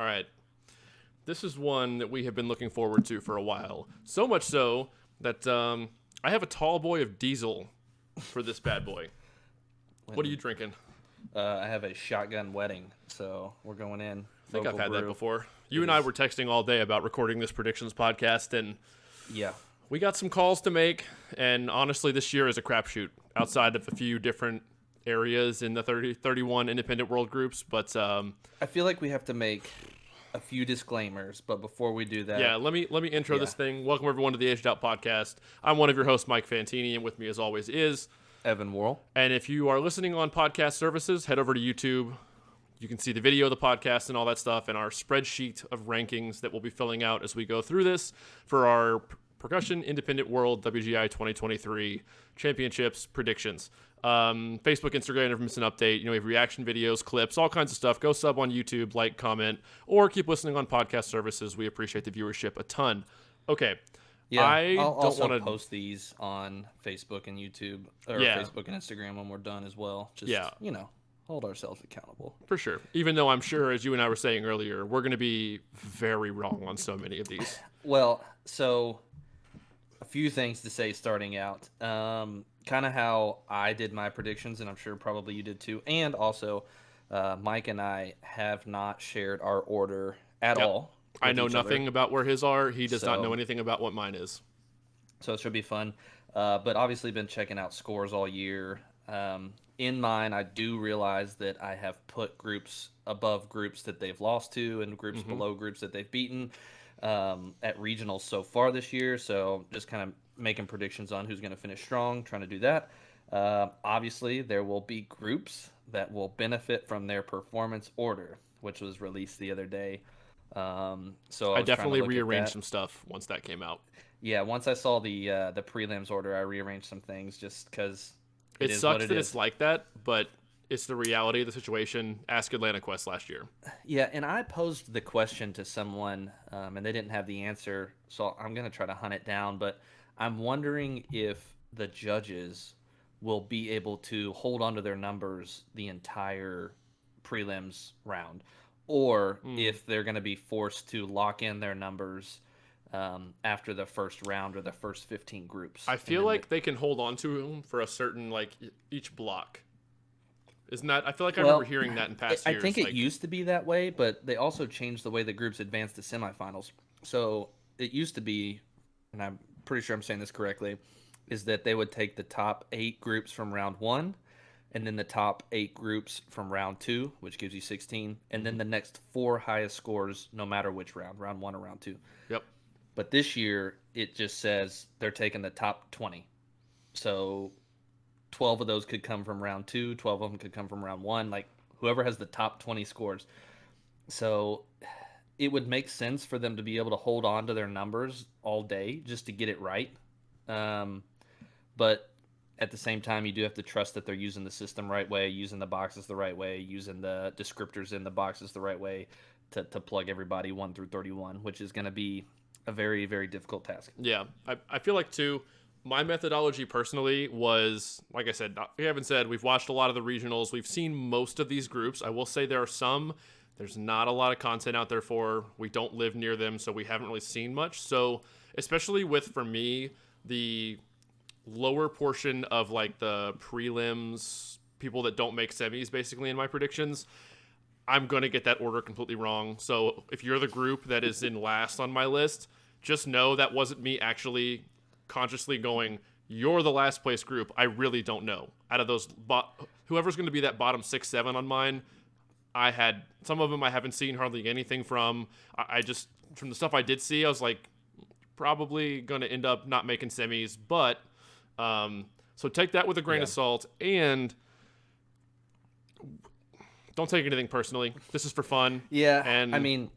right. This is one that we have been looking forward to for a while. So much so that I have a tall boy of diesel for this bad boy. What are you drinking? I have a shotgun wedding, so we're going in. I think I've had that before. You It and I is. were texting all day about recording this predictions podcast, and Yeah. we got some calls to make. And honestly, this year is a crapshoot outside of a few different areas in the 31 independent world groups. But I feel like we have to make a few disclaimers, but before we do that, yeah, let me intro this thing. Welcome everyone to the Aged Out Podcast. I'm one of your hosts, Mike Fantini, and with me as always is Evan Worrell. And if you are listening on podcast services, head over to YouTube. You can see the video of the podcast and all that stuff and our spreadsheet of rankings that we'll be filling out as we go through this for our Percussion Independent World WGI 2023 Championships predictions. Facebook, Instagram, never miss an update. We have reaction videos, clips, all kinds of stuff. Go sub on YouTube, like, comment, or keep listening on podcast services. We appreciate the viewership a ton. Okay. Yeah, I I'll don't also want to post these on Facebook and YouTube, or Yeah. Facebook and Instagram when we're done as well. Just, Yeah. Hold ourselves accountable. For sure. Even though I'm sure, as you and I were saying earlier, we're going to be very wrong on so many of these. Well, so a few things to say starting out. Kind of how I did my predictions, and I'm sure probably you did too. And also, Mike and I have not shared our order at all. I with know each nothing other. about where his are. He does not So- know anything about what mine is. So it should be fun. But obviously been checking out scores all year. In mine, I do realize that I have put groups above groups that they've lost to and groups below groups that they've beaten at regionals so far this year. So just kind of making predictions on who's going to finish strong, trying to do that. Obviously, there will be groups that will benefit from their performance order, which was released the other day. So I I was trying to definitely look at rearranged that. some stuff once that came out. Yeah, once I saw the prelims order, I rearranged some things just because It is sucks what it that is. it's like that, but it's the reality of the situation. Ask Atlanta Quest last year. Yeah, and I posed the question to someone, and they didn't have the answer, so I'm going to try to hunt it down. But I'm wondering if the judges will be able to hold on to their numbers the entire prelims round, or if they're going to be forced to lock in their numbers after the first round or the first 15 groups. I And feel then like they can hold on to him for a certain, each block. Isn't that? I feel like I Well, remember hearing that in past I years. think it used to be that way, but they also changed the way the groups advanced to semifinals. So it used to be, and I'm pretty sure I'm saying this correctly, is that they would take the top 8 groups from round 1, and then the top 8 groups from round 2, which gives you 16, and then the next 4 highest scores, no matter which round 1 or round 2. Yep. But this year, it just says they're taking the top 20. So 12 of those could come from round 2, 12 of them could come from round 1, like whoever has the top 20 scores. So it would make sense for them to be able to hold on to their numbers all day just to get it right. But at the same time, you do have to trust that they're using the system right way, using the boxes the right way, using the descriptors in the boxes the right way to plug everybody 1 through 31, which is going to be a very, very difficult task. Yeah. I feel like, too, my methodology personally was, like I said, we haven't said, we've watched a lot of the regionals. We've seen most of these groups. I will say there are some there's not a lot of content out there for. We don't live near them, so we haven't really seen much. So especially with, for me, the lower portion of the prelims, people that don't make semis basically in my predictions, I'm going to get that order completely wrong. So if you're the group that is in last on my list, just know that wasn't me actually consciously going, you're the last place group. I really don't know. Out of those, whoever's going to be that bottom 6, 7 on mine, I had some of them I haven't seen hardly anything from. I just, from the stuff I did see, I was like, probably going to end up not making semis. But, so take that with a grain of salt, and don't take anything personally. This is for fun. Yeah, and I mean,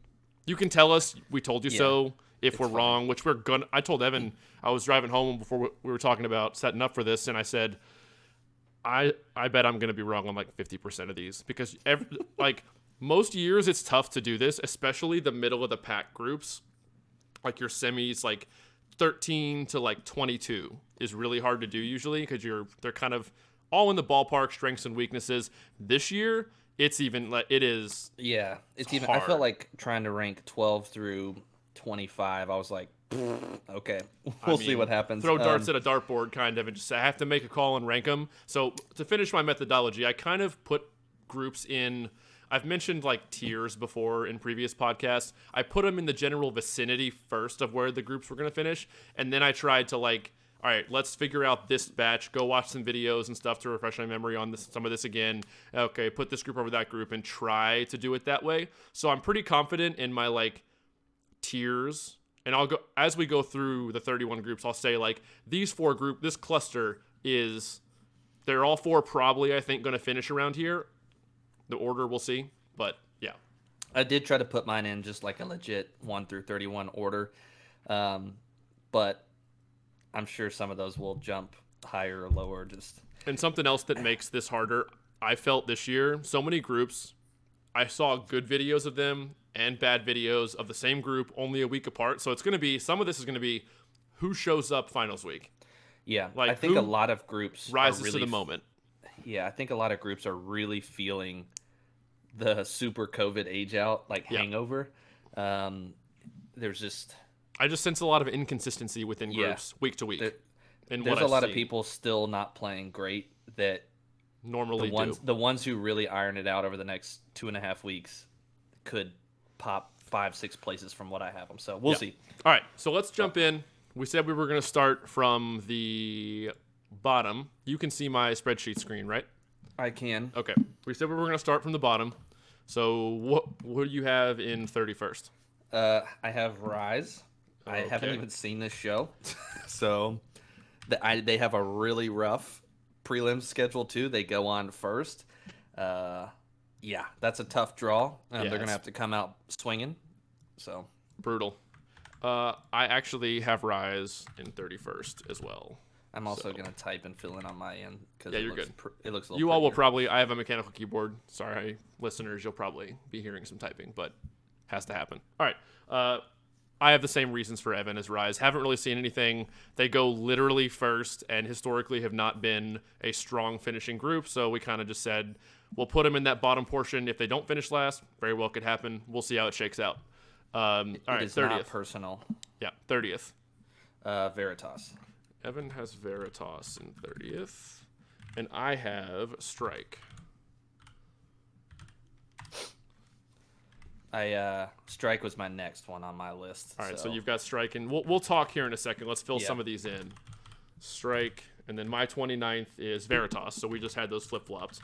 you can tell us we told you so if we're fine. wrong, which we're gonna. I told Evan, I was driving home before we were talking about setting up for this, and I said, I bet I'm gonna be wrong on 50% of these, because most years it's tough to do this, especially the middle of the pack groups, like your semis, 13 to 22 is really hard to do usually, because they're kind of all in the ballpark, strengths and weaknesses. This year, it's even like it is. Yeah, it's even. hard. I felt like trying to rank 12 through 25. I was like, okay, we'll see what happens. Throw darts at a dartboard, kind of, and just I have to make a call and rank them. So to finish my methodology, I kind of put groups in. I've mentioned like tiers before in previous podcasts. I put them in the general vicinity first of where the groups were going to finish, and then I tried to like, all right, let's figure out this batch. Go watch some videos and stuff to refresh my memory on some of this again. Okay, put this group over that group and try to do it that way. So I'm pretty confident in my like tiers, and I'll go as we go through the 31 groups. I'll say like this cluster is, they're all 4 probably I think going to finish around here. The order we'll see, but yeah. I did try to put mine in just like a legit 1 through 31 order, but I'm sure some of those will jump higher or lower. And something else that makes this harder, I felt this year, so many groups, I saw good videos of them and bad videos of the same group only a week apart. So it's going to be, some of this is going to be who shows up finals week. Yeah, like I think a lot of groups rises to the moment. Yeah, I think a lot of groups are really feeling the super COVID age out, like hangover. There's just... I just sense a lot of inconsistency within groups week to week. There's a lot of people still not playing great that normally the ones who really iron it out over the next 2.5 weeks could pop 5-6 places from what I have them. So we'll see. All right, so let's jump in. We said we were going to start from the bottom. You can see my spreadsheet screen, right? I can. Okay. We said we were going to start from the bottom. So what do you have in 31st? I have Rise. Okay. I haven't even seen this show. So they have a really rough prelim schedule too. They go on first. Yeah, that's a tough draw. They're going to have to come out swinging. So brutal. I actually have Rise in 31st as well. I'm also going to type and fill in on my end. You're good. It looks a little You all will prettier. probably, I have a mechanical keyboard. Sorry, listeners, you'll probably be hearing some typing, but has to happen. All right. I have the same reasons for Evan as Rise. Haven't really seen anything. They go literally first and historically have not been a strong finishing group. So we kind of just said, we'll put them in that bottom portion. If they don't finish last, very well could happen. We'll see how it shakes out. All right, 30th. Not personal. Yeah, 30th. Veritas. Evan has Veritas in 30th. And I have Strike. Strike was my next one on my list. All right, so you've got Strike, and we'll talk here in a second. Let's fill some of these in. Strike, and then my 29th is Veritas, so we just had those flip-flops.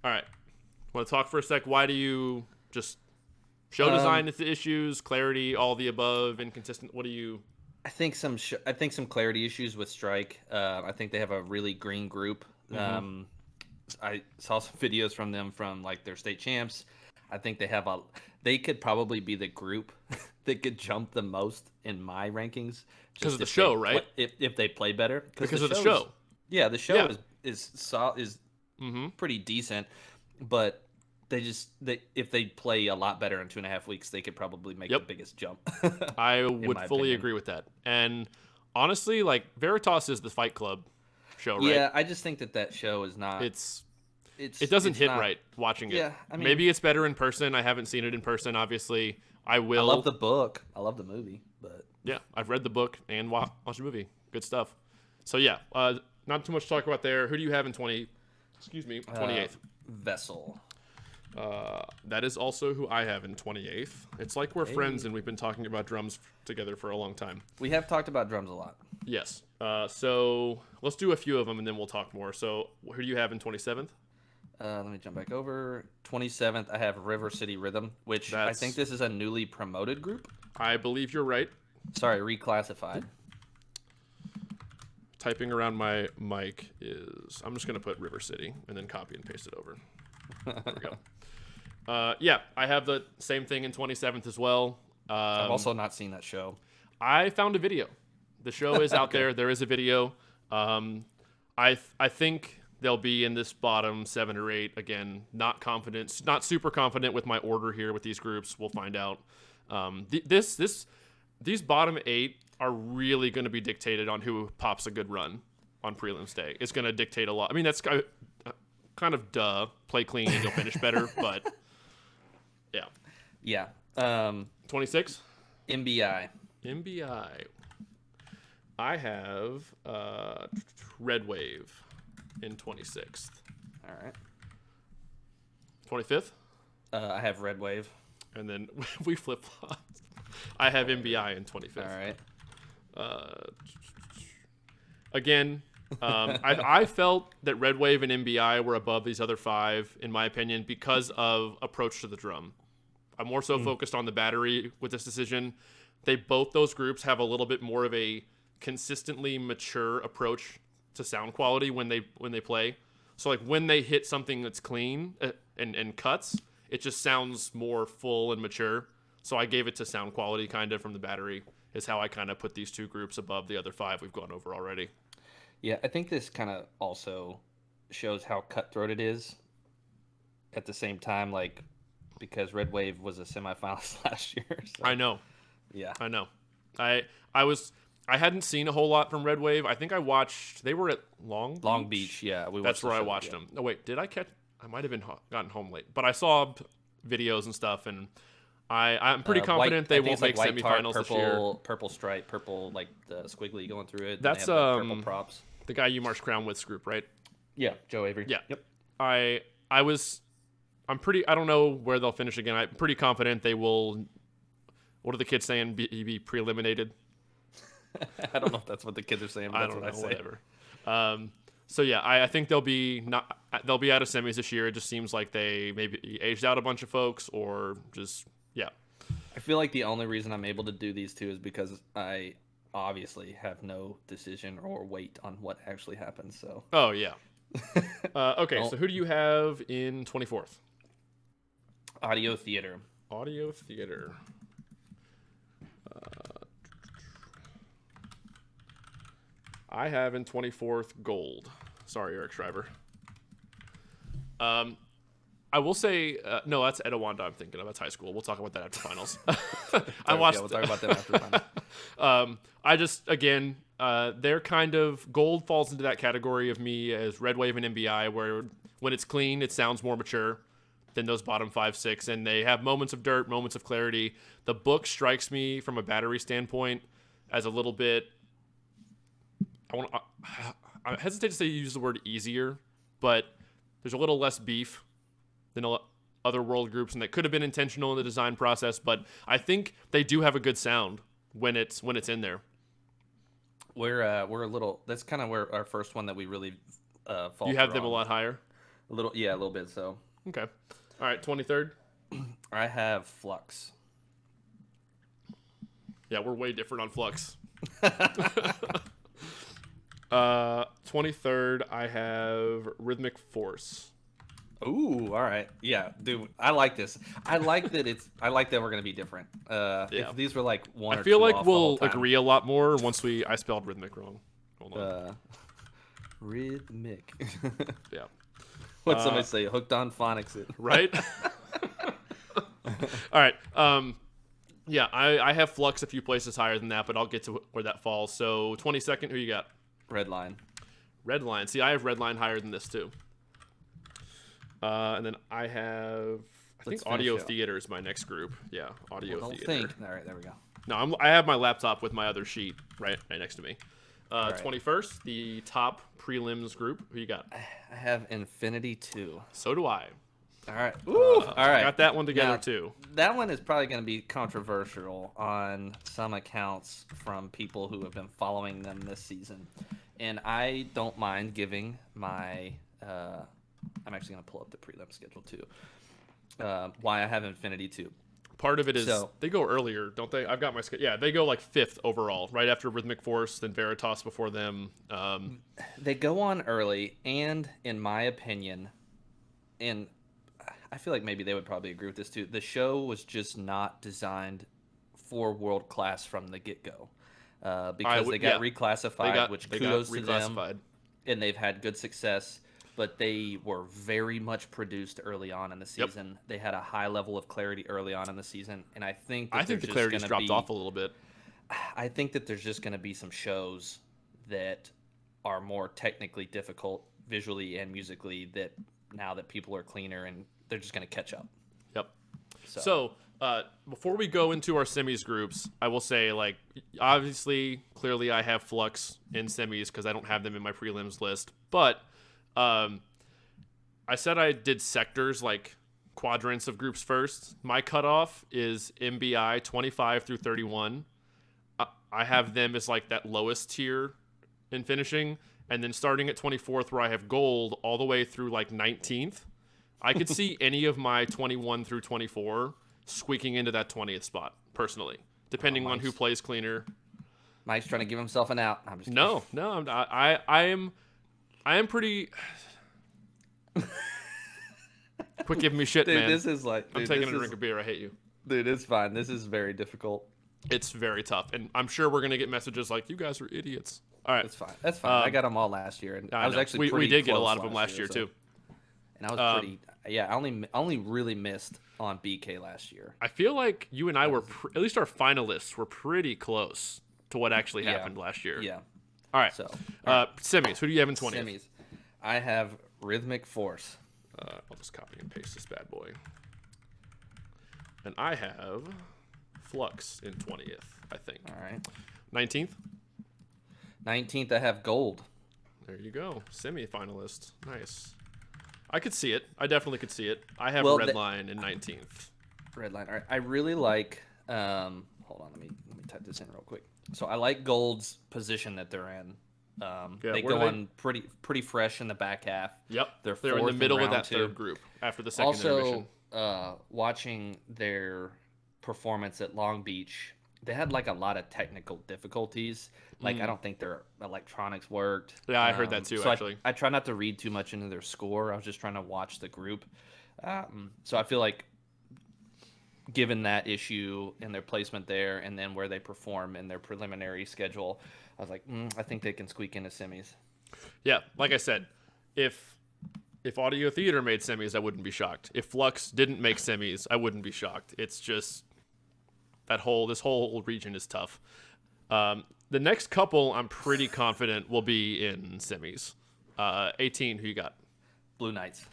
All right. Want to talk for a sec? Why do you just show design issues, clarity, all the above, inconsistent? What do you... I think some clarity issues with Strike. I think they have a really green group. Mm-hmm. I saw some videos from them from like their state champs. I think they could probably be the group that could jump the most in my rankings because of the show, right? If they play better, because of the show. Yeah, the show is pretty decent, but if they play a lot better in 2.5 weeks, they could probably make the biggest jump. I would fully agree with that. And honestly, like Veritas is the Fight Club show, right? Yeah, I just think that show is not. It doesn't hit right watching it. Yeah, I mean, maybe it's better in person. I haven't seen it in person, obviously. I will. I love the book. I love the movie, but yeah, I've read the book and watched the movie. Good stuff. So yeah, not too much to talk about there. Who do you have in 28th? Vessel. That is also who I have in 28th. It's like we're friends and we've been talking about drums together for a long time. We have talked about drums a lot. Yes. So let's do a few of them and then we'll talk more. So who do you have in 27th? Let me jump back over. 27th, I have River City Rhythm, which I think this is a newly promoted group. I believe you're right. Sorry, reclassified. Typing around my mic is... I'm just going to put River City and then copy and paste it over. There we go. Yeah, I have the same thing in 27th as well. I've also not seen that show. I found a video. The show is out there. There is a video. I think they'll be in this bottom 7 or 8. Again, not super confident with my order here with these groups. We'll find out. These bottom 8 are really going to be dictated on who pops a good run on prelims day. It's going to dictate a lot. I mean, that's kind of play clean and you'll finish better. But yeah. Yeah. 26? MBI. MBI. I have Red Wave in 26th. All right. 25th? I have Red Wave. And then we flip-flopped. I have MBI in 25th. All right. Again, I felt that Red Wave and MBI were above these other 5, in my opinion, because of approach to the drum. I'm more so focused on the battery with this decision. Both those groups have a little bit more of a consistently mature approach to sound quality when they play. So like when they hit something that's clean and cuts, it just sounds more full and mature. So I gave it to sound quality kind of from the battery is how I kind of put these 2 groups above the other 5 we've gone over already. Yeah, I think this kind of also shows how cutthroat it is. At the same time, like, because Red Wave was a semifinalist last year. So. I know. Yeah. I know. I hadn't seen a whole lot from Red Wave. I think I watched. They were at Long Beach. Yeah, that's where I watched them. Oh wait, did I catch? I might have gotten home late, but I saw videos and stuff, and I'm pretty confident they won't make semifinals this year. Purple stripe, purple like the squiggly going through it. That's purple props. The guy you marched Crown with group, right? Yeah, Joe Avery. Yeah. Yep. I don't know where they'll finish again. I'm pretty confident they will. What are the kids saying? Be pre-eliminated. I don't know if that's what the kids are saying, but that's what I say. Whatever. So yeah, I think they'll be out of semis this year. It just seems like they maybe aged out a bunch of folks, or just I feel like the only reason I'm able to do these 2 is because I obviously have no decision or weight on what actually happens. So. Oh yeah. Okay, so who do you have in 24th? Audio theater. Audio theater. I have in 24th Gold. Sorry, Eric Shriver. I will say, no, that's Etowanda I'm thinking of. That's high school. We'll talk about that after finals. We'll talk about that after finals. I just, again, they're kind of, Gold falls into that category of me as Red Wave and MBI, where when it's clean, it sounds more mature than those bottom 5, 6, and they have moments of dirt, moments of clarity. The book strikes me from a battery standpoint as a little bit, I hesitate to say use the word easier, but there's a little less beef than other world groups, and that could have been intentional in the design process, but I think they do have a good sound when it's in there. We're a little, that's kind of where our first one that we really fall. You have them a lot higher? A little bit, so. Okay. All right, 23rd? I have Flux. Yeah, we're way different on Flux. 23rd, I have Rhythmic Force. Ooh, all right. Yeah, dude, I like this. I like that we're going to be different. If these were like one or two, I feel like we'll agree a lot more once I spelled Rhythmic wrong. Hold on. Rhythmic. Yeah. What'd somebody say? Hooked on phonics it. Right? All right. Yeah, I have Flux a few places higher than that, but I'll get to where that falls. So 22nd, who you got? Redline. Redline. See, I have Redline higher than this too. And then I think Audio Theater is my next group. Yeah, Audio Theater. All right, there we go. No, I have my laptop with my other sheet right next to me. 21st, the top prelims group. Who you got? I have Infinity 2. So do I. All right. All right. Got that one together too. That one is probably going to be controversial on some accounts from people who have been following them this season. And I don't mind giving my I'm actually going to pull up the prelim schedule too. Why I have Infinity 2. Part of it is they go earlier, don't they? I've got my schedule. Yeah, they go like 5th overall, right after Rhythmic Force, then Veritas before them. They go on early, and in my opinion, and I feel like maybe they would probably agree with this too, the show was just not designed for world class from the get-go. Because they got reclassified, which kudos to them, and they've had good success. But they were very much produced early on in the season. Yep. They had a high level of clarity early on in the season, and I think the clarity's dropped off a little bit. I think that there's just going to be some shows that are more technically difficult, visually and musically, that now that people are cleaner and they're just going to catch up. Yep. So before we go into our semis groups, I will say, like, obviously, clearly I have Flux in semis because I don't have them in my prelims list. But I said I did sectors, like quadrants of groups first. My cutoff is MBI 25 through 31. I have them as like that lowest tier in finishing. And then starting at 24th, where I have gold, all the way through like 19th. I could see any of my 21 through 24 squeaking into that 20th spot, personally, depending on who plays cleaner. Mike's trying to give himself an out. I'm just no, I am pretty. Quit giving me shit, dude, man. This is like, dude, I'm taking a drink of beer. I hate you. Dude, it's fine. This is very difficult. It's very tough, and I'm sure we're gonna get messages like, "You guys are idiots." All right, that's fine. That's fine. I got them all last year, and I was actually we did get a lot of close them last year too. And I was pretty. Yeah, I only really missed on BK last year. I feel like you and I were at least our finalists were pretty close to what actually happened last year. Yeah. All right. So semis. Who do you have in 20th? Semis. I have Rhythmic Force. I'll just copy and paste this bad boy. And I have Flux in 20th, I think. All right. 19th? 19th, I have Gold. There you go. Semi-finalist. Nice. I could see it. I definitely could see it. I have Redline in 19th. Redline. All right. I really like... hold on. Let me type this in real quick. So I like Gold's position that they're in. They go on pretty fresh in the back half. Yep. They're in the middle of that 2. third group after the second intermission. Watching their performance at Long Beach, they had like a lot of technical difficulties. Like I don't think their electronics worked. Yeah, I heard that too, so actually. I try not to read too much into their score. I was just trying to watch the group. So I feel like given that issue and their placement there and then where they perform in their preliminary schedule, I was like, I think they can squeak into semis. Yeah, like I said, if Audio Theater made semis, I wouldn't be shocked. If Flux didn't make semis, I wouldn't be shocked. It's just this whole region is tough. The next couple, I'm pretty confident will be in semis. 18, who you got? Blue Knights.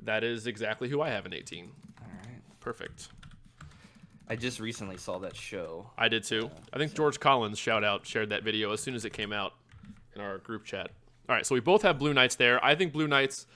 That is exactly who I have in 18. All right. Perfect. I just recently saw that show. I did too. I think George Collins, shared that video as soon as it came out in our group chat. All right, so we both have Blue Knights there. I think Blue Knights,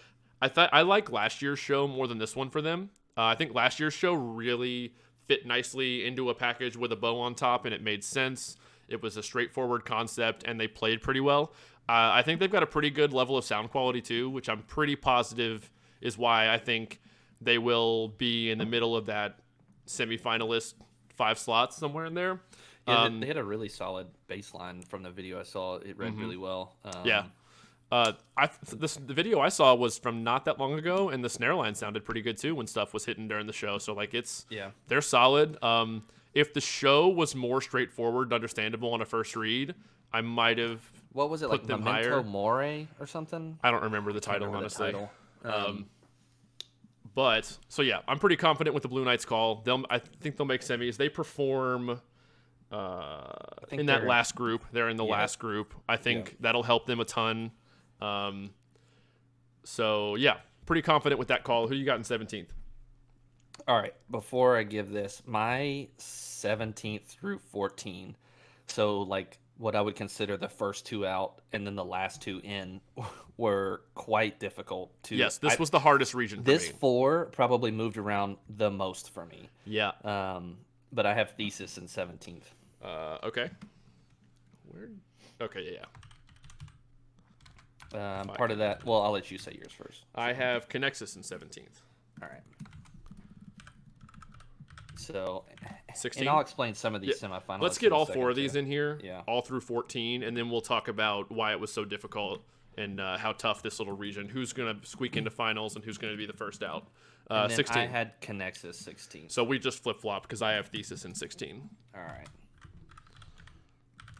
I like last year's show more than this one for them. I think last year's show really fit nicely into a package with a bow on top, and it made sense. It was a straightforward concept, and they played pretty well. I think they've got a pretty good level of sound quality too, which I'm pretty positive is why I think they will be in the middle of that semifinalist 5 slots somewhere in there. Yeah, they had a really solid baseline from the video I saw. It read really well. The video I saw was from not that long ago, and the snare line sounded pretty good too when stuff was hitting during the show. So like they're solid. If the show was more straightforward and understandable on a first read, I might have. What was it, like Memento Mori or something? I don't remember the title, honestly. But so yeah, I'm pretty confident with the Blue Knights call. I think they'll make semis. They perform in that last group. They're in the last group. I think that'll help them a ton. So yeah, pretty confident with that call. Who you got in 17th? All right. Before I give this, my 17th through 14. So like what I would consider the first 2 out and then the last 2 in were quite difficult to. Yes, this was the hardest region for me. This 4 probably moved around the most for me. Yeah. But I have Thesis in 17th. Okay. Where? Okay, yeah. Part of that. Well, I'll let you say yours first. I have Connexus in 17th. All right. So, 16. and I'll explain some of these semifinals. Let's get all 4 of these in here, yeah, all through 14, and then we'll talk about why it was so difficult and how tough this little region, who's going to squeak into finals and who's going to be the first out. 16. I had Connexus 16. So we just flip-flopped because I have Thesis in 16. All right.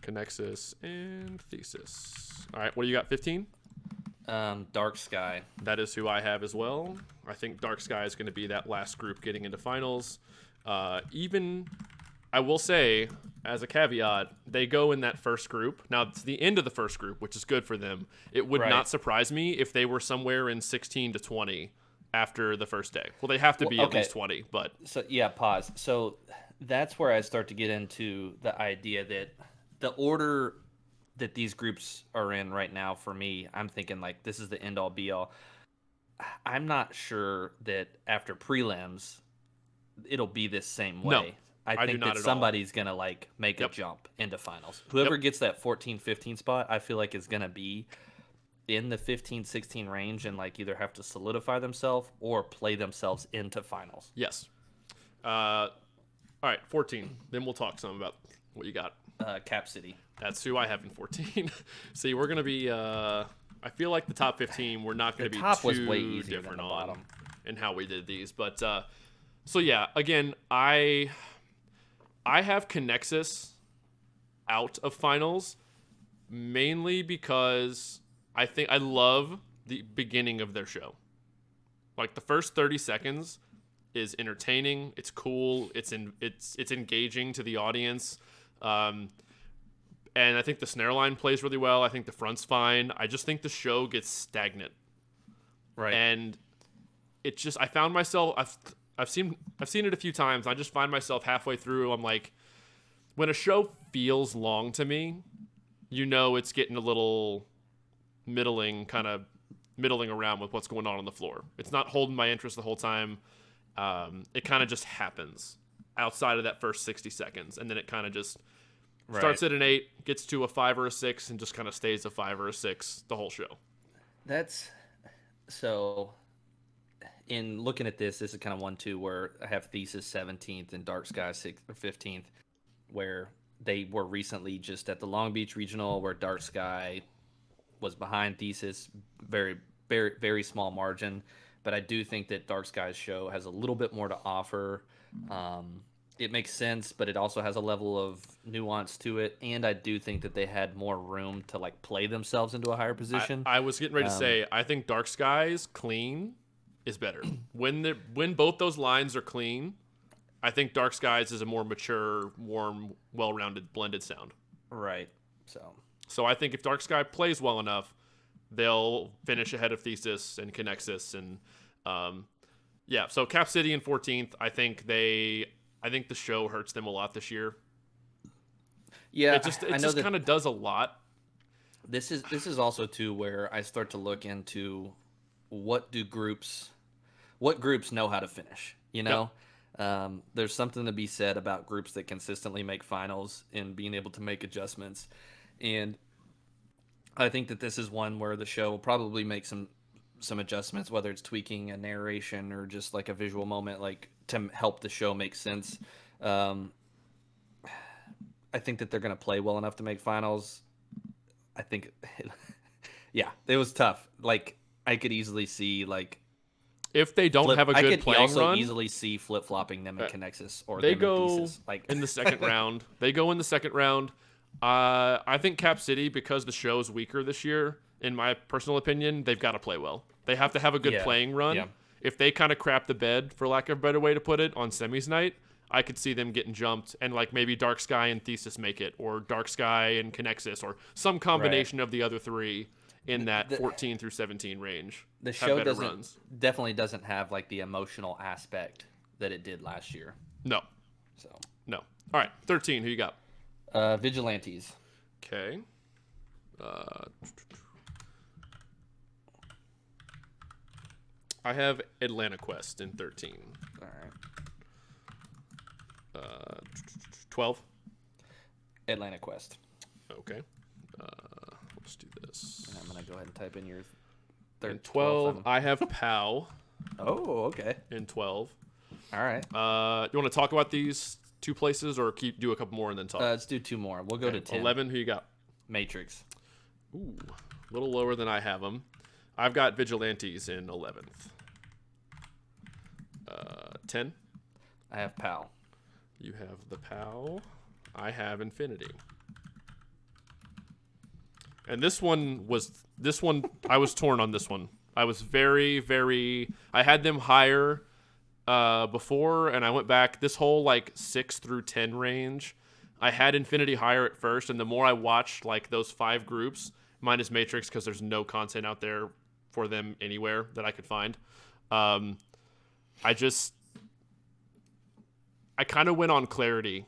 Connexus and Thesis. All right, what do you got, 15? Dark Sky. That is who I have as well. I think Dark Sky is going to be that last group getting into finals. Even, I will say, as a caveat, they go in that first group. Now, it's the end of the first group, which is good for them. It would not surprise me if they were somewhere in 16 to 20 after the first day. Well, they have to be at okay. least 20, but So yeah, pause. So that's where I start to get into the idea that the order that these groups are in right now, for me, I'm thinking like this is the end all be all. I'm not sure that after prelims it'll be this same no, way. I I do think not that at all. somebody's going to like make a Yep. jump into finals. Whoever Yep. gets that 14, 15 spot, I feel like is going to be in the 15, 16 range and like either have to solidify themselves or play themselves into finals. Yes. All right, 14. Then we'll talk some about what you got. Cap City. That's who I have in 14. See, we're going to be I feel like the top 15 we're not going to be top too was way easier different than the on bottom. in how we did these. But so yeah, again, I have Connexus out of finals mainly because I think I love the beginning of their show. Like the first 30 seconds is entertaining, it's cool, it's engaging to the audience. And I think the snare line plays really well. I think the front's fine. I just think the show gets stagnant. Right. And it just I found myself I've seen it a few times. I just find myself halfway through. I'm like, when a show feels long to me, it's getting a little middling around with what's going on the floor. It's not holding my interest the whole time. It kind of just happens outside of that first 60 seconds, and then it kind of just starts at an 8, gets to a 5 or a 6, and just kind of stays a 5 or a 6 the whole show. That's so. In looking at this is kind of 1-2 where I have Thesis 17th and Dark Sky 15th, where they were recently just at the Long Beach Regional, where Dark Sky was behind Thesis, very, very, very small margin. But I do think that Dark Sky's show has a little bit more to offer. It makes sense, but it also has a level of nuance to it. And I do think that they had more room to like play themselves into a higher position. I was getting ready to say, I think Dark Sky's clean is better. When both those lines are clean, I think Dark Skies is a more mature, warm, well-rounded, blended sound. Right. So I think if Dark Sky plays well enough, they'll finish ahead of Thesis and Connexus and yeah. So Cap City in 14th. I think the show hurts them a lot this year. Yeah, it just kind of does a lot. This is also too where I start to look into what groups know how to finish. There's something to be said about groups that consistently make finals and being able to make adjustments. And I think that this is one where the show will probably make some adjustments, whether it's tweaking a narration or just like a visual moment, like to help the show make sense. I think that they're going to play well enough to make finals. I think, yeah, it was tough. Like I could easily see like, if they don't have a good playing run, I could also easily see flip-flopping them in Connexus or they them go in Thesis. Like in the second round. They go in the second round. I think Cap City, because the show's weaker this year, in my personal opinion, they've got to play well. They have to have a good playing run. Yeah. If they kind of crap the bed, for lack of a better way to put it, on semis night, I could see them getting jumped and like maybe Dark Sky and Thesis make it, or Dark Sky and Connexus, or some combination of the other three in that 14 through 17 range. The show definitely doesn't have like the emotional aspect that it did last year. No. All right, 13. Who you got? Vigilantes. Okay. I have Atlanta Quest in 13. All right. 12. Atlanta Quest. Okay. Let's do this. And I'm gonna go ahead and type in your In 12, I have POW. Oh, okay. In 12. All right. You want to talk about these two places or do a couple more and then talk? Let's do two more. We'll go to 10. 11, who you got? Matrix. Ooh, a little lower than I have them. I've got Vigilantes in 11th. 10. I have POW. You have the POW. I have Infinity. And this one, I was torn on this one. I was I had them higher before, and I went back. This whole, 6 through 10 range, I had Infinity higher at first, and the more I watched, those 5 groups, minus Matrix, because there's no content out there for them anywhere that I could find, I kind of went on clarity,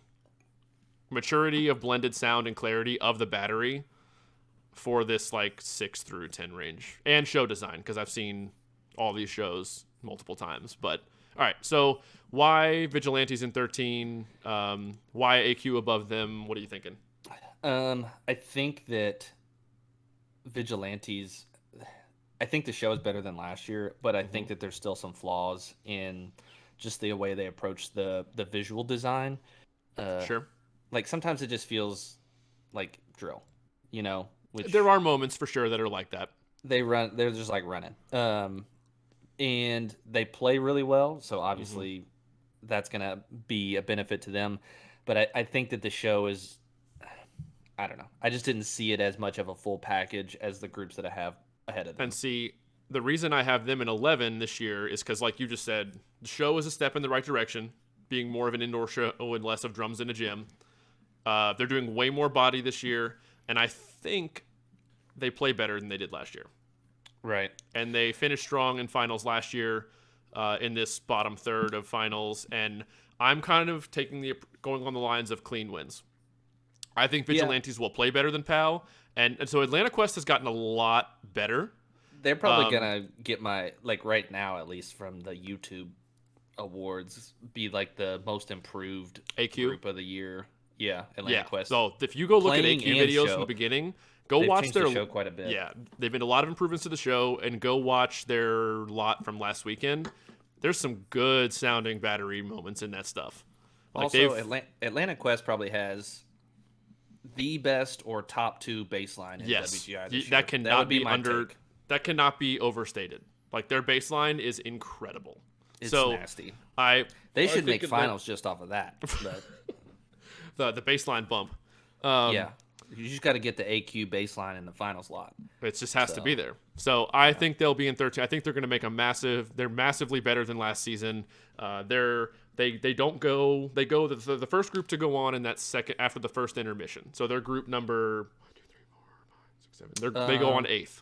maturity of blended sound and clarity of the battery for this like 6 through 10 range, and show design, because I've seen all these shows multiple times. But all right, so why Vigilantes in 13? Why AQ above them? What are you thinking? I think that Vigilantes, I think the show is better than last year, but I think that there's still some flaws in just the way they approach the visual design. Sure. Like sometimes it just feels like drill, which There are moments for sure that are like that. they're just like running. And they play really well, so obviously that's going to be a benefit to them. But I think that the show is, I don't know. I just didn't see it as much of a full package as the groups that I have ahead of them. And see, the reason I have them in 11 this year is because, like you just said, the show is a step in the right direction, being more of an indoor show and less of drums in a gym. They're doing way more body this year, and I think they play better than they did last year. Right. And they finished strong in finals last year, in this bottom third of finals. And I'm kind of going on the lines of clean wins. I think Vigilantes will play better than POW. And so Atlanta Quest has gotten a lot better. They're probably going to get right now, at least from the YouTube awards, be like the most improved AQ group of the year. Yeah, Atlanta Quest. So if you go look at Playing AQ videos from the beginning, they've watch changed their the show quite a bit. Yeah, they've made a lot of improvements to the show, and go watch their lot from last weekend. There's some good sounding battery moments in that stuff. Like also, Atlanta Quest probably has the best or top 2 baseline in WGI this year. That cannot that cannot be overstated. Like their baseline is incredible. It's nasty. They should make finals just off of that. The baseline bump. Yeah. You just got to get the AQ baseline in the finals lot. It just has to be there. So I think they'll be in 13. I think they're going to make they're massively better than last season. They go the first group to go on in that second after the first intermission. So they're group number 1, 2, 3, 4, 5, 6, 7. They go on 8th.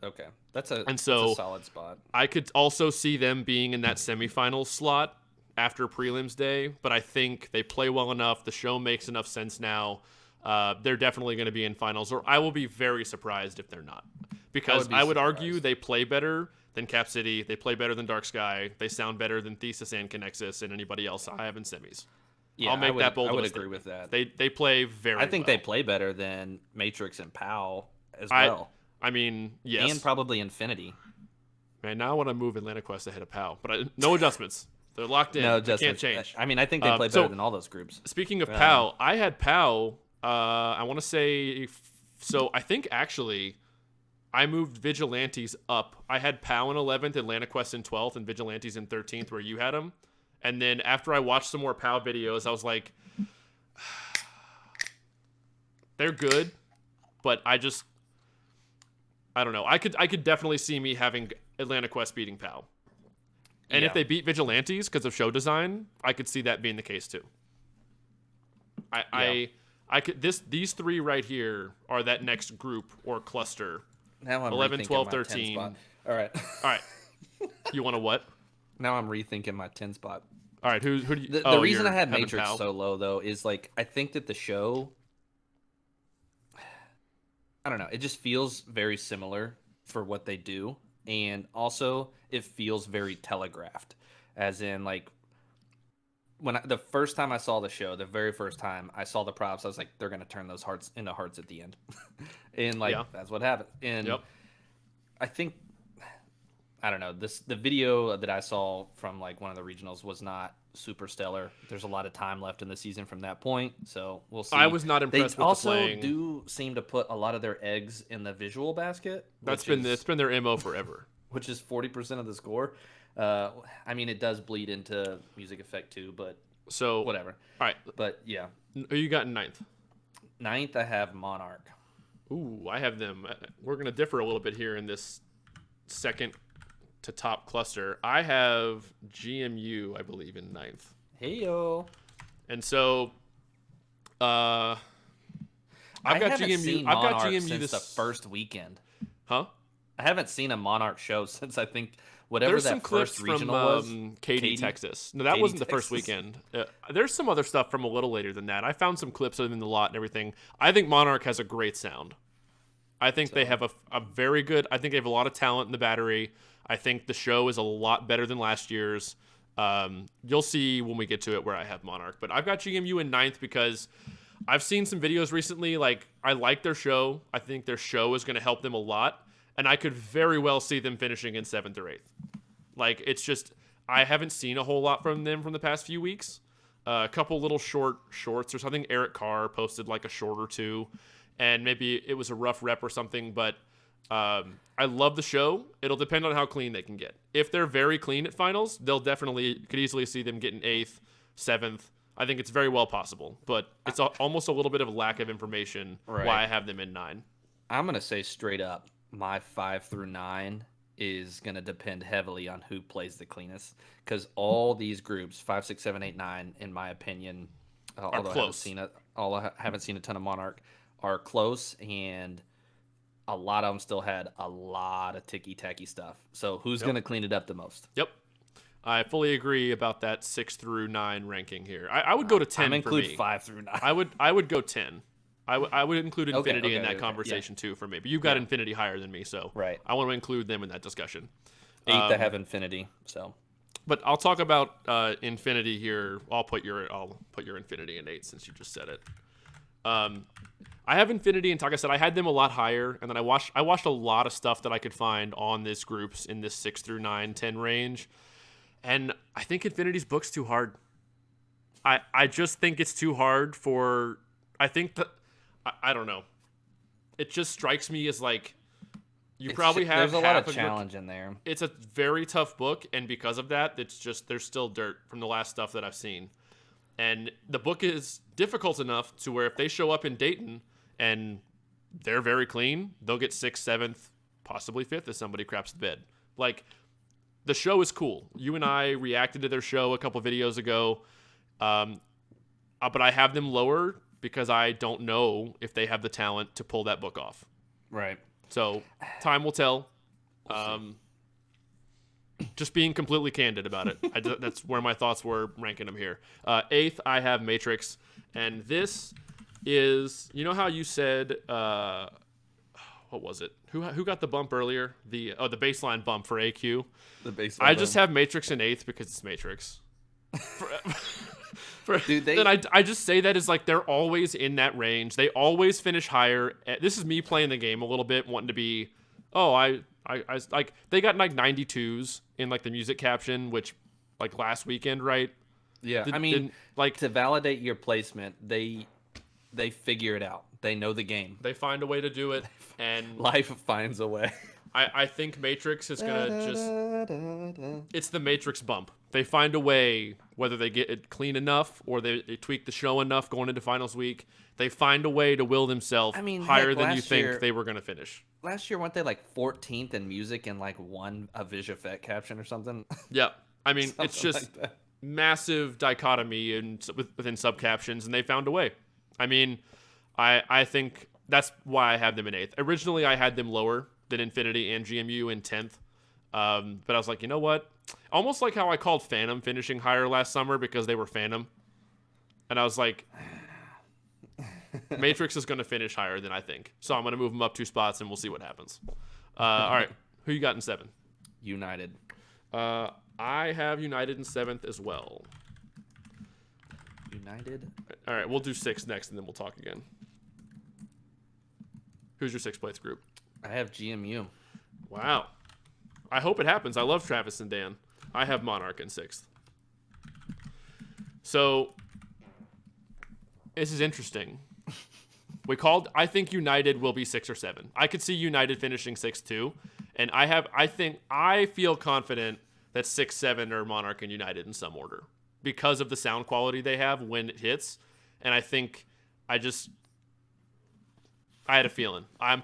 Okay. That's a solid spot. I could also see them being in that semifinal slot after prelims day, but I think they play well enough. The show makes enough sense now. They're definitely going to be in finals, or I will be very surprised if they're not. Because I would argue they play better than Cap City, they play better than Dark Sky, they sound better than Thesis and Connexus and anybody else I have in semis. Yeah, I'll make that bold. I would agree with that. They play very well. I think they play better than Matrix and POW as well. I mean, yes. And probably Infinity. Man, now I want to move Atlanta Quest ahead of POW, but no adjustments. They're locked in. No, can't change. I mean, I think they play better than all those groups. Speaking of POW, I had POW. I want to say, so I think actually I moved Vigilantes up. I had POW in 11th, Atlanta Quest in 12th, and Vigilantes in 13th, where you had them. And then after I watched some more POW videos, I was like, they're good, but I don't know. I could definitely see me having Atlanta Quest beating POW. And if they beat Vigilantes because of show design, I could see that being the case too. These 3 right here are that next group or cluster. Now I'm 11, 12, my 13. 10 spot. All right. You want to what? Now I'm rethinking my 10 spot. All right. Who do you? The reason I had Matrix so low though is like I think that the show, I don't know, it just feels very similar for what they do, and also it feels very telegraphed, as in like the first time I saw the show, the very first time I saw the props, I was like, they're gonna turn those hearts into hearts at the end, and that's what happened. And I think, I don't know, the video that I saw from like one of the regionals was not super stellar. There's a lot of time left in the season from that point, so we'll see. I was not impressed with the playing. They also do seem to put a lot of their eggs in the visual basket. It's been their MO forever. Which is 40% of the score. I mean, it does bleed into music effect too, but so whatever. All right, but yeah. Who you got in 9th? 9th, I have Monarch. Ooh, I have them. We're gonna differ a little bit here in this second to top cluster. I have GMU, I believe, in 9th. Heyo. And so, I've got GMU since the first weekend. Huh? I haven't seen a Monarch show since I think whatever There's that some clips first from regional was. Katy, Texas. No, that Katy, wasn't the first Texas. weekend. There's some other stuff from a little later than that. I found some clips in the lot and everything. I think Monarch has a great sound. I think they have a very good. I think they have a lot of talent in the battery. I think the show is a lot better than last year's. You'll see when we get to it where I have Monarch, but I've got GMU in 9th because I've seen some videos recently. Like, I like their show. I think their show is going to help them a lot, and I could very well see them finishing in 7th or 8th. Like, it's just, I haven't seen a whole lot from them from the past few weeks. A couple little shorts or something. Eric Carr posted like a short or two, and maybe it was a rough rep or something, but I love the show. It'll depend on how clean they can get. If they're very clean at finals, they'll definitely, could easily see them getting 8th, 7th. I think it's very well possible, but it's almost a little bit of a lack of information why I have them in 9. I'm going to say straight up, my 5 through 9 is going to depend heavily on who plays the cleanest, because all these groups, 5, 6, 7, 8, 9, in my opinion, although close. I haven't seen a ton of Monarch, are close, and a lot of them still had a lot of ticky-tacky stuff. So who's going to clean it up the most? Yep. I fully agree about that 6 through 9 ranking here. I would go to 10 I'm for me. include 5 through 9. I would go 10. I would include Infinity in that okay, conversation too for me. But you've got Infinity higher than me, so Right. I want to include them in that discussion. 8th, I have Infinity. So, but I'll talk about Infinity here. I'll put your Infinity in 8 since you just said it. I have Infinity, and like I said, I had them a lot higher, and then I watched a lot of stuff that I could find on this groups in this 6 through 9, 10 range, and I think Infinity's book's too hard. I just think it's too hard for. I think that I don't know. It just strikes me as like you probably have there's a lot of challenge in there. It's a very tough book, and because of that, it's just there's still dirt from the last stuff that I've seen. And the book is difficult enough to where if they show up in Dayton and they're very clean, they'll get 6th, 7th, possibly 5th if somebody craps the bed. Like, the show is cool. You and I reacted to their show a couple videos ago, but I have them lower because I don't know if they have the talent to pull that book off. Right. So time will tell. Just being completely candid about it. That's where my thoughts were ranking them here. 8th, I have Matrix. And this is, you know how you said, what was it? Who got the bump earlier? The baseline bump for AQ. The baseline I just have Matrix in 8th because it's Matrix. Dude, then I just say that as like they're always in that range. They always finish higher. This is me playing the game a little bit, wanting to be, I like they got like 92s in like the music caption, which like last weekend, right? Yeah, like to validate your placement, they figure it out. They know the game. They find a way to do it, and life finds a way. I think Matrix is gonna just it's the Matrix bump. They find a way, whether they get it clean enough or they tweak the show enough going into finals week. They find a way to will themselves higher than you think they were gonna finish. Last year, weren't they like 14th in music and like won a Vis Effect caption or something? Yeah, I mean it's just like massive dichotomy within subcaptions, and they found a way. I mean, I think that's why I have them in 8th. Originally, I had them lower than Infinity and GMU in 10th, but I was like, you know what? Almost like how I called Phantom finishing higher last summer because they were Phantom, and I was like, Matrix is going to finish higher than I think, so I'm going to move them up 2 spots, and we'll see what happens. All right, who you got in 7? United. I have United in 7th as well. United? All right, we'll do 6 next, and then we'll talk again. Who's your 6th place group? I have GMU. Wow. I hope it happens. I love Travis and Dan. I have Monarch in 6th. So, this is interesting. I think United will be 6 or 7. I could see United finishing 6th too. And I feel confident that 6, 7 are Monarch and United in some order because of the sound quality they have when it hits. And I think I had a feeling. I'm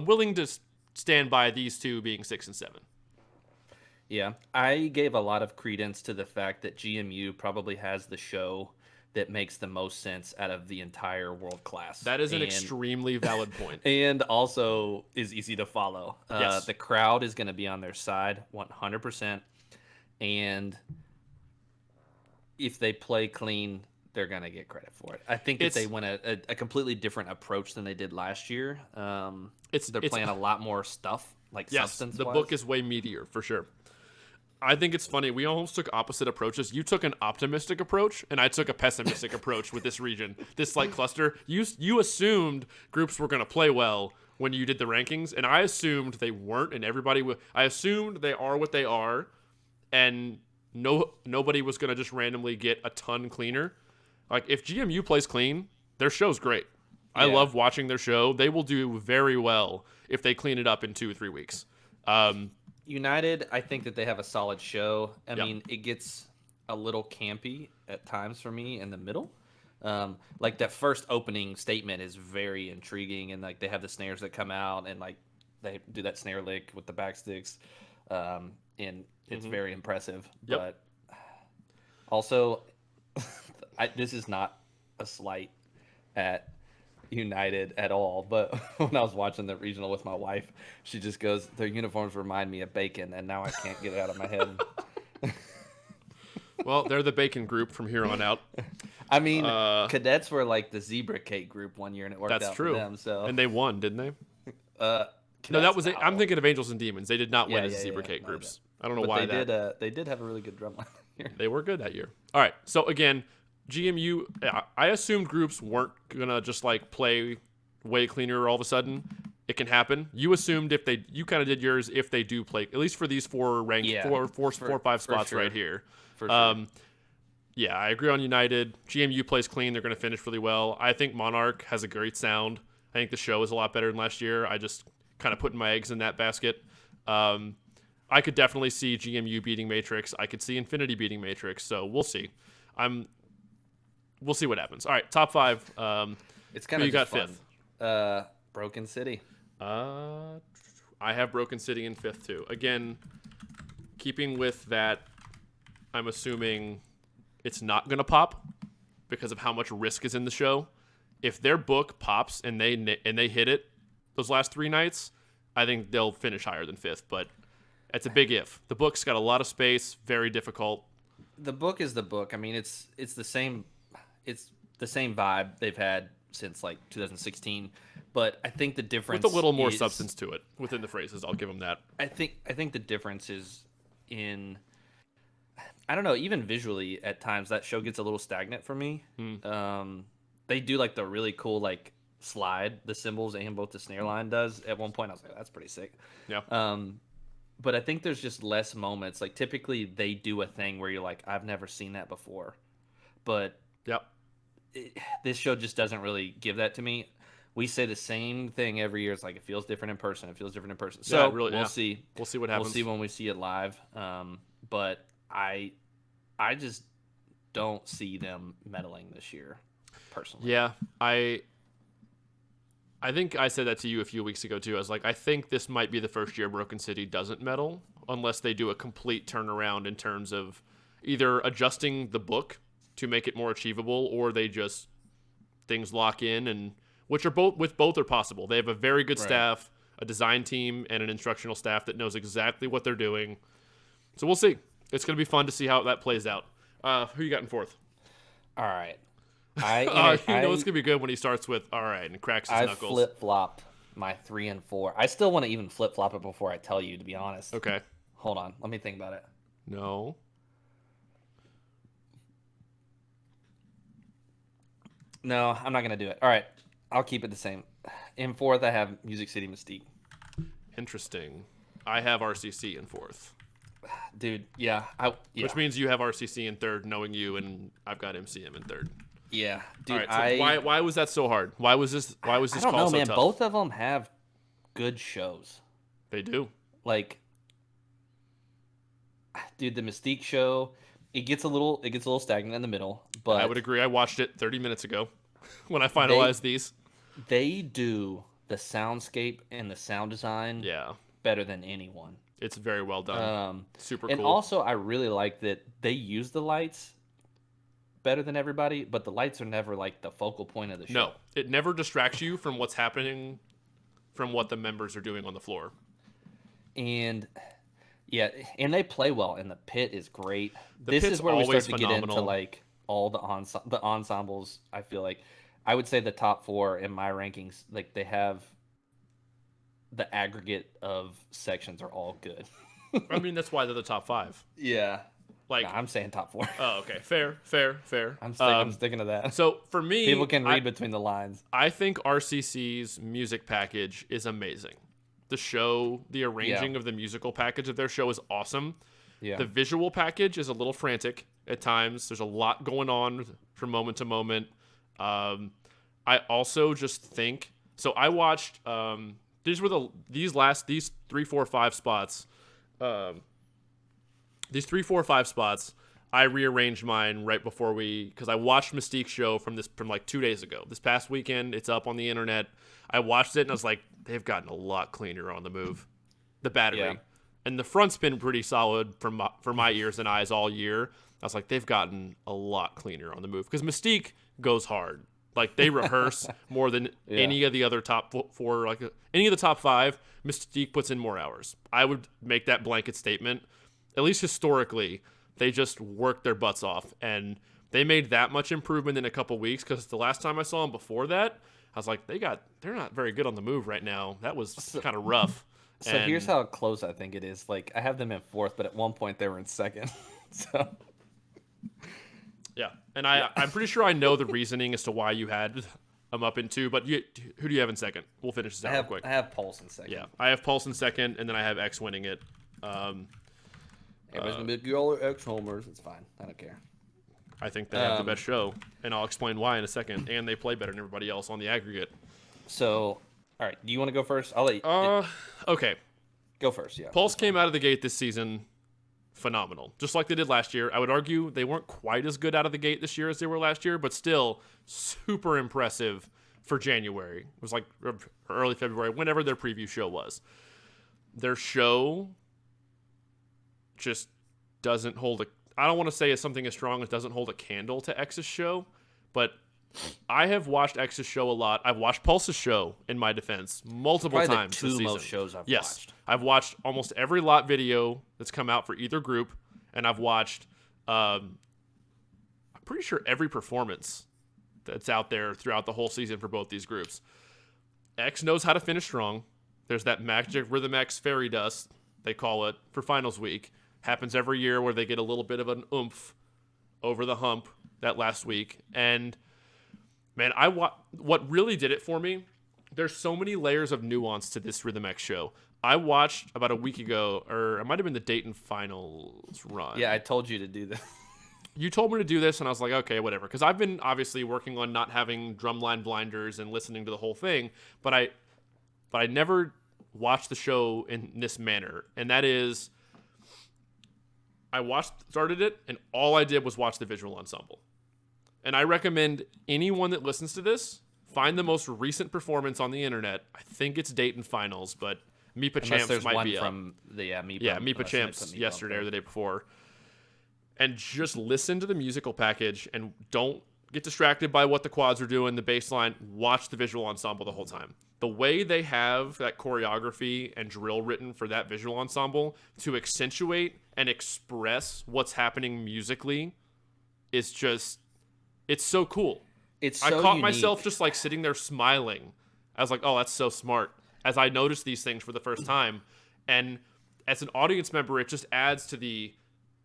willing to stand by these two being 6 and 7. Yeah, I gave a lot of credence to the fact that GMU probably has the show that makes the most sense out of the entire world class. That is an extremely valid point. And also is easy to follow. Yes. The crowd is going to be on their side 100%. And if they play clean, they're going to get credit for it. I think that they went a completely different approach than they did last year. They're playing a lot more stuff, like substance-wise. The book is way meatier, for sure. I think it's funny. We almost took opposite approaches. You took an optimistic approach, and I took a pessimistic approach with this region, this like cluster. You assumed groups were going to play well when you did the rankings, and I assumed they weren't, and I assumed they are what they are, and nobody was going to just randomly get a ton cleaner. Like, if GMU plays clean, their show's great. I love watching their show. They will do very well if they clean it up in 2 or 3 weeks. United, I think that they have a solid show. I mean, it gets a little campy at times for me in the middle. Like, that first opening statement is very intriguing, and like they have the snares that come out, and like they do that snare lick with the backsticks, and it's very impressive. Yep. But also, this is not a slight at United at all, but when I was watching the regional with my wife, she just goes, their uniforms remind me of bacon, and now I can't get it out of my head. Well, they're the bacon group from here on out. I mean, cadets were like the zebra cake group one year, and it worked out true. for them. So, and they won, didn't they? Cadets, No, that was it. I'm thinking of Angels and Demons. They did not win as zebra cake groups. I don't know why they did have a really good drum line here. They were good that year. All right, so again, GMU, I assumed groups weren't gonna just like play way cleaner all of a sudden. It can happen. You assumed you kind of did yours if they do play, at least for these 4 ranked, 4 or 5 spots sure. right here. For sure. Yeah, I agree on United. GMU plays clean. They're going to finish really well. I think Monarch has a great sound. I think the show is a lot better than last year. I just kind of putting my eggs in that basket. I could definitely see GMU beating Matrix. I could see Infinity beating Matrix. So we'll see. We'll see what happens. All right, top 5. It's kind of you got fun. 5th. Broken City. I have Broken City in 5th too. Again, keeping with that, I'm assuming it's not gonna pop because of how much risk is in the show. If their book pops and they hit it those last 3 nights, I think they'll finish higher than 5th. But it's a big if. The book's got a lot of space, very difficult. The book is the book. I mean, it's the same. It's the same vibe they've had since like 2016, but I think the difference with a little more substance to it within the phrases. I'll give them that. I think the difference is in, I don't know, even visually at times that show gets a little stagnant for me. They do like the really cool like slide, the cymbals and both the snare line does. At one point I was like, that's pretty sick. Yeah. But I think there's just less moments. Like typically they do a thing where you're like, I've never seen that before, but yep. This show just doesn't really give that to me. We say the same thing every year. It's like it feels different in person. It feels different in person. So we'll see. We'll see what happens. We'll see when we see it live. But I just don't see them meddling this year, personally. Yeah, I think I said that to you a few weeks ago too. I was like, I think this might be the first year Broken City doesn't meddle unless they do a complete turnaround in terms of either adjusting the book to make it more achievable, or they just things lock in, and both are possible. They have a very good staff, a design team, and an instructional staff that knows exactly what they're doing. So we'll see. It's going to be fun to see how that plays out. Who you got in 4th? All right. It's going to be good when he starts with all right and cracks his knuckles. I flip-flopped my 3 and 4. I still want to even flip-flop it before I tell you, to be honest. Okay. Hold on. Let me think about it. No. No, I'm not going to do it. All right. I'll keep it the same. In 4th, I have Music City Mystique. Interesting. I have RCC in 4th. Dude, yeah. Which means you have RCC in 3rd, knowing you, and I've got MCM in 3rd. Yeah, dude. All right, so why was that so hard? Why was this I don't call know, so man. tough? Both of them have good shows. They do. Like, dude, the Mystique show, it gets a little stagnant in the middle. But I would agree. I watched it 30 minutes ago when I finalized these. They do the soundscape and the sound design better than anyone. It's very well done. Super cool. And also, I really like that they use the lights better than everybody, but the lights are never like the focal point of the show. No, it never distracts you from what's happening, from what the members are doing on the floor. And yeah, and they play well, and the pit is great. This is where we start to phenomenal. get into like all the ensembles. I feel like I would say the top 4 in my rankings, like they have the aggregate of sections are all good. I mean, that's why they're the top 5. Yeah. Like, no, I'm saying top 4. Oh, okay. Fair. I'm sticking to that. So for me, people can read between the lines. I think RCC's music package is amazing. The show, the arranging of the musical package of their show is awesome. Yeah. The visual package is a little frantic at times. There's a lot going on from moment to moment. I also just think so. I watched these 3, 4, 5 spots. These 3, 4, 5 spots, I rearranged mine right before because I watched Mystique's show from like 2 days ago. This past weekend, it's up on the internet. I watched it and I was like, they've gotten a lot cleaner on the move. The battery. And the front's been pretty solid for my ears and eyes all year. I was like, they've gotten a lot cleaner on the move. Because Mystique goes hard. Like, they rehearse more than any of the other top 4. Like, any of the top 5, Mystique puts in more hours. I would make that blanket statement. At least historically, they just worked their butts off. And they made that much improvement in a couple weeks. Because the last time I saw them before that, I was like, they're not very good on the move right now. That was kind of rough. So here's how close I think it is. Like, I have them in 4th, but at one point they were in 2nd. So yeah, and I'm pretty sure I know the reasoning as to why you had them up in 2. But who do you have in 2nd? We'll finish this out real quick. I have Pulse in 2nd. Yeah, I have Pulse in 2nd, and then I have X winning it. Everybody's gonna be like, all X homers. It's fine. I don't care. I think they have the best show, and I'll explain why in a second. And they play better than everybody else on the aggregate. So, all right, do you want to go first? I'll let you. Okay. Go first, yeah. Pulse came out of the gate this season phenomenal, just like they did last year. I would argue they weren't quite as good out of the gate this year as they were last year, but still super impressive for January. It was like early February, whenever their preview show was. Their show just doesn't hold I don't want to say it's something as strong as doesn't hold a candle to X's show, but I have watched X's show a lot. I've watched Pulse's show, in my defense, multiple times this season. Most shows I've watched. I've watched almost every lot video that's come out for either group, and I've watched, I'm pretty sure every performance that's out there throughout the whole season for both these groups. X knows how to finish strong. There's that magic Rhythm X fairy dust, they call it, for finals week. Happens every year where they get a little bit of an oomph over the hump that last week. And man, what really did it for me, there's so many layers of nuance to this Rhythm X show. I watched about a week ago, or it might have been the Dayton Finals run. Yeah, I told you to do this. You told me to do this, and I was like, okay, whatever. Because I've been obviously working on not having drumline blinders and listening to the whole thing, but I never watched the show in this manner. And that is, I started it, and all I did was watch the visual ensemble. And I recommend anyone that listens to this find the most recent performance on the internet. I think it's Dayton Finals, but Meepa Champs might be up. Meepa Champs yesterday or the day before. And just listen to the musical package and don't get distracted by what the quads are doing, the bass line. Watch the visual ensemble the whole time. The way they have that choreography and drill written for that visual ensemble to accentuate and express what's happening musically is just, it's so cool. I caught myself just like sitting there smiling. I was like, oh, that's so smart. As I noticed these things for the first time. And as an audience member, it just adds to the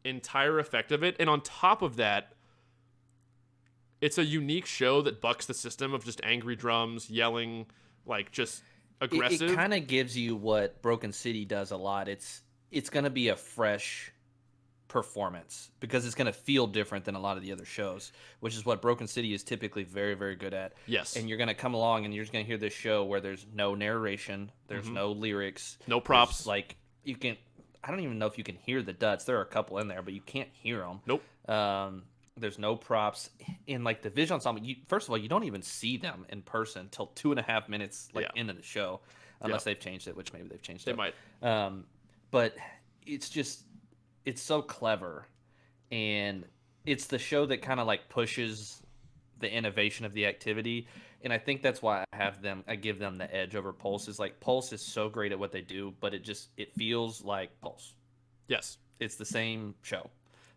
entire effect of it. And on top of that, it's a unique show that bucks the system of just angry drums, yelling, like just aggressive. It kind of gives you what Broken City does a lot. It's going to be a fresh performance because it's going to feel different than a lot of the other shows, which is what Broken City is typically very, very good at. Yes. And you're going to come along and you're just going to hear this show where there's no narration, there's no lyrics, no props. There's, like, you can, I don't even know if you can hear the duds. There are a couple in there, but you can't hear them. Nope. There's no props in like the visual ensemble. First of all, you don't even see them in person until 2.5 minutes into the show, unless they've changed it, which maybe they've changed it. They might. But it's so clever, and it's the show that kind of like pushes the innovation of the activity. And I think that's why I give them the edge over Pulse. Is like Pulse is so great at what they do, but it feels like Pulse. Yes. It's the same show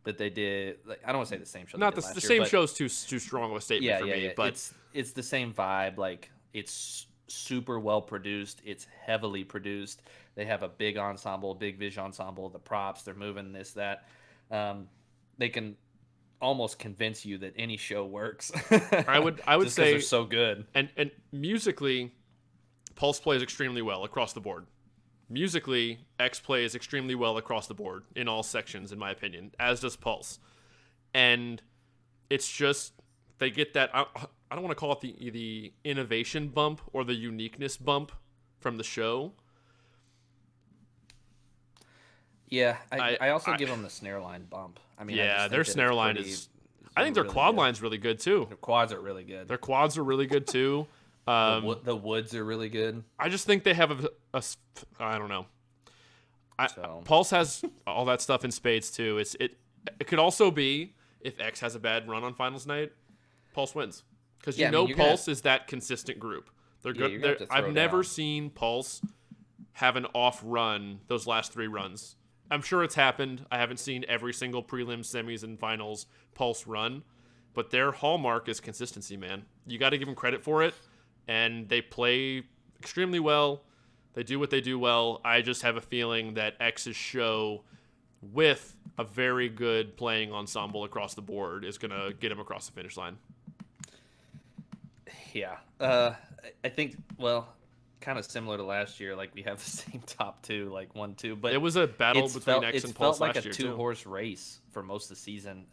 that they did. Like, I don't want to say the same show. Not they did last the year, same but show's too strong of a statement for me, but it's the same vibe. Like, it's super well produced. It's heavily produced. They have a big ensemble, big vision ensemble. The props, they're moving this, that. They can almost convince you that any show works. I would just say they're so good. And musically, Pulse plays extremely well across the board. Musically, X plays extremely well across the board in all sections, in my opinion, as does Pulse. And it's just they get that. I don't want to call it the innovation bump or the uniqueness bump from the show. Yeah, I also give them the snare line bump. I mean, yeah, their snare line is. I think their really quad good. line's really good too. Their quads are really good. Their quads are really good too. The woods are really good. I just think they have a I don't know. Pulse has all that stuff in spades too. It could also be if X has a bad run on finals night, Pulse wins because Pulse is that consistent group. They're good. I've never seen Pulse have an off run those last 3 runs. I'm sure it's happened. I haven't seen every single prelim, semis, and finals Pulse run, but their hallmark is consistency, man. You got to give them credit for it, and they play extremely well. They do what they do well. I just have a feeling that X's show, with a very good playing ensemble across the board, is going to get them across the finish line. Yeah. I think, kind of similar to last year. Like, we have the same top 2, like 1-2, but it was a battle between X and Pulse last year. It felt like a 2-horse race for most of the season.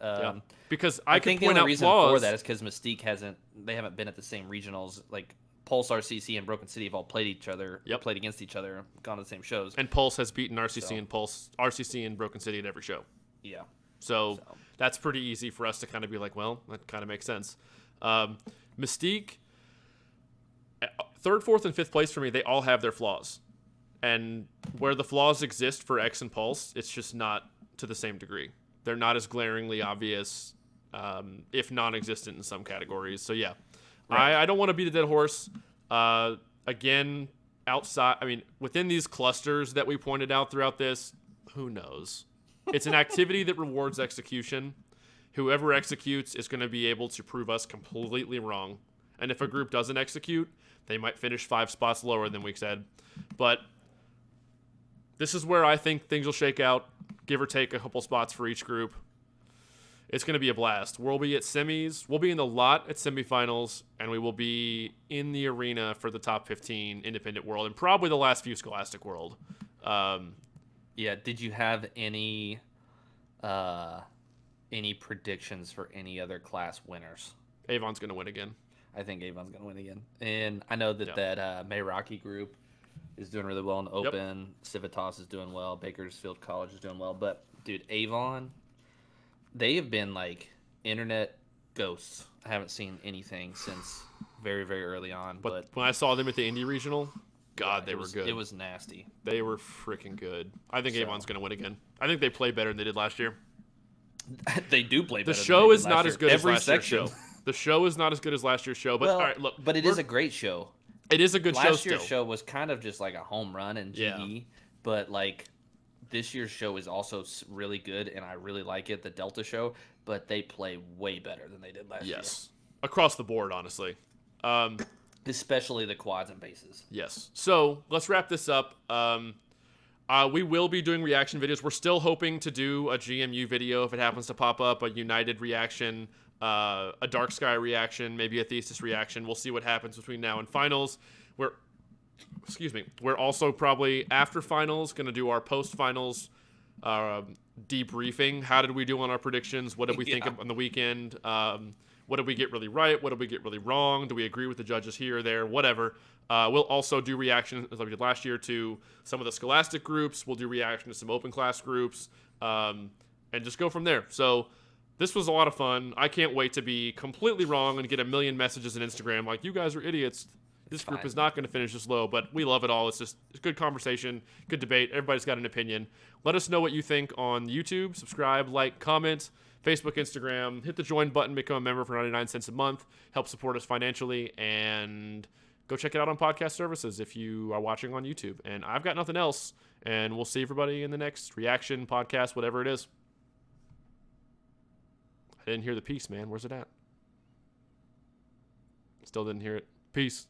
Because I think the only reason for that is because Mystique haven't been at the same regionals. Like, Pulse, RCC, and Broken City have all played against each other, gone to the same shows. And Pulse has beaten RCC and Broken City at every show. Yeah. So that's pretty easy for us to kind of be like, well, that kind of makes sense. Mystique, 3rd, 4th, and 5th place for me, they all have their flaws. And where the flaws exist for X and Pulse, it's just not to the same degree. They're not as glaringly obvious, if non-existent in some categories. So, yeah. Right. I don't want to beat a dead horse. Again, within these clusters that we pointed out throughout this, who knows? It's an activity that rewards execution. Whoever executes is going to be able to prove us completely wrong. And if a group doesn't execute, they might finish 5 spots lower than we said. But this is where I think things will shake out, give or take a couple spots for each group. It's going to be a blast. We'll be at semis. We'll be in the lot at semifinals, and we will be in the arena for the top 15 Independent World and probably the last few Scholastic World. Yeah. Did you have any predictions for any other class winners? Avon's going to win again. I think Avon's going to win again. And I know that Mayraki group is doing really well in the Open. Civitas is doing well. Bakersfield College is doing well. But, dude, Avon, they have been like internet ghosts. I haven't seen anything since very, very early on. But when I saw them at the Indy Regional, they were good. It was nasty. They were freaking good. I think Avon's going to win again. I think they play better than they did last year. They do play better. The show is not as good as last year's show. The show is not as good as last year's show. But all right, look. But it is a great show. It is a good show still. Last year's show was kind of just like a home run in GE. But like, this year's show is also really good, and I really like it, the Delta show, but they play way better than they did last year. Yes. Across the board, honestly. Especially the quads and bases. Yes. So, let's wrap this up. We will be doing reaction videos. We're still hoping to do a GMU video if it happens to pop up, a United reaction, a Dark Sky reaction, maybe a Thesis reaction. We'll see what happens between now and finals. We're also probably after finals going to do our post-finals debriefing. How did we do on our predictions? What did we think on the weekend? What did we get really right? What did we get really wrong? Do we agree with the judges here or there? Whatever. We'll also do reactions, as we did last year, to some of the Scholastic groups. We'll do reaction to some open class groups, and just go from there. So this was a lot of fun. I can't wait to be completely wrong and get a million messages on Instagram like, you guys are idiots. This group is not going to finish this low, but we love it all. It's just a good conversation, good debate. Everybody's got an opinion. Let us know what you think on YouTube. Subscribe, like, comment, Facebook, Instagram. Hit the join button, become a member for 99 cents a month. Help support us financially, and go check it out on podcast services if you are watching on YouTube. And I've got nothing else, and we'll see everybody in the next reaction, podcast, whatever it is. I didn't hear the peace, man. Where's it at? Still didn't hear it. Peace.